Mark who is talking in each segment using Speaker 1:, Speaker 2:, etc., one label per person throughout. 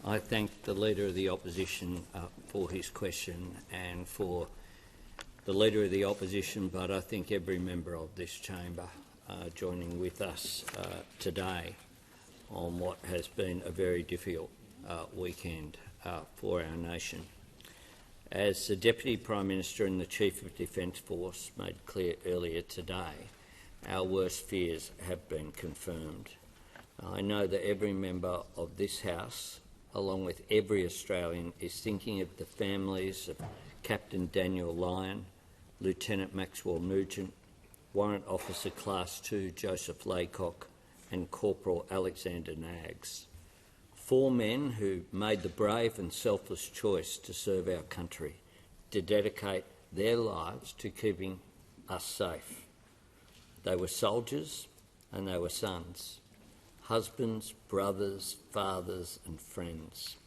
Speaker 1: I thank the Leader of the Opposition for his question and for the Leader of the Opposition, but I think every member of this chamber joining with us today on what has been a very difficult weekend for our nation. As the Deputy Prime Minister and the Chief of Defence Force made clear earlier today, our worst fears have been confirmed. I know that every member of this House, along with every Australian, is thinking of the families of Captain Danniel Lyon, Lieutenant Maxwell Nugent, Warrant Officer Class 2 Joseph Laycock and Corporal Alexander Naggs. 4 men who made the brave and selfless choice to serve our country, to dedicate their lives to keeping us safe. They were soldiers and they were sons, husbands, brothers, fathers and friends.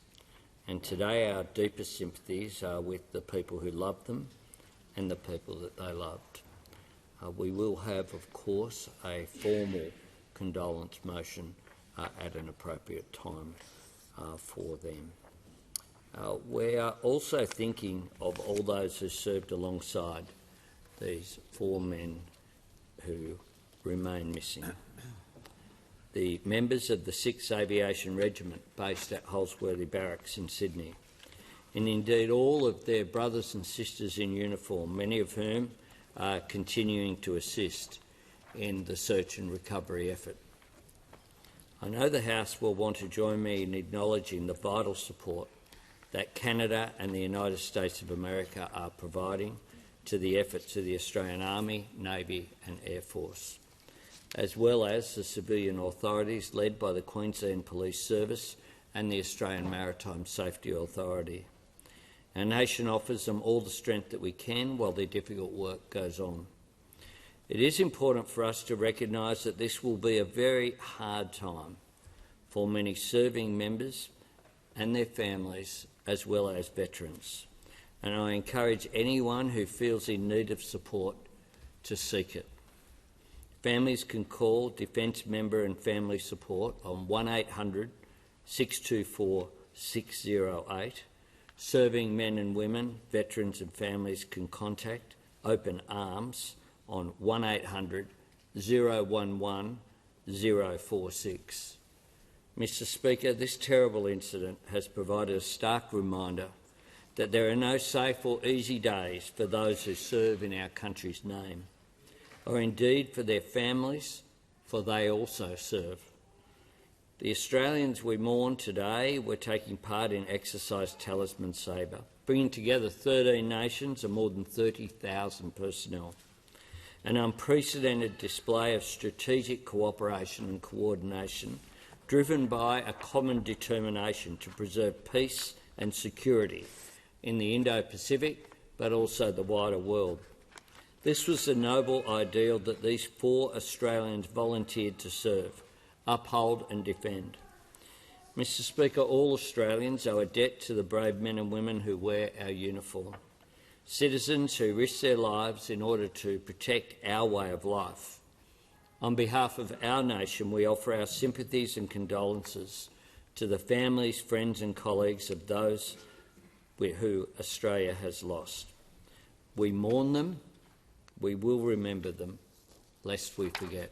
Speaker 1: And today our deepest sympathies are with the people who loved them and the people that they loved. We will have, of course, a formal condolence motion at an appropriate time for them. We are also thinking of all those who served alongside these 4 men who remain missing. The members of the 6th Aviation Regiment based at Holsworthy Barracks in Sydney, and indeed all of their brothers and sisters in uniform, many of whom are continuing to assist in the search and recovery effort. I know the House will want to join me in acknowledging the vital support that Canada and the United States of America are providing to the efforts of the Australian Army, Navy and Air Force, as well as the civilian authorities led by the Queensland Police Service and the Australian Maritime Safety Authority. Our nation offers them all the strength that we can while their difficult work goes on. It is important for us to recognise that this will be a very hard time for many serving members and their families, as well as veterans. And I encourage anyone who feels in need of support to seek it. Families can call Defence Member and Family Support on 1800 624 608. Serving men and women, veterans and families can contact Open Arms on 1800 011 046. Mr Speaker, this terrible incident has provided a stark reminder that there are no safe or easy days for those who serve in our country's name, or indeed for their families, for they also serve. The Australians we mourn today were taking part in Exercise Talisman Sabre, bringing together 13 nations and more than 30,000 personnel. An unprecedented display of strategic cooperation and coordination driven by a common determination to preserve peace and security in the Indo-Pacific, but also the wider world. This was the noble ideal that these 4 Australians volunteered to serve, uphold and defend. Mr Speaker, all Australians owe a debt to the brave men and women who wear our uniform, citizens who risk their lives in order to protect our way of life. On behalf of our nation, we offer our sympathies and condolences to the families, friends and colleagues of those who Australia has lost. We mourn them, we will remember them, lest we forget.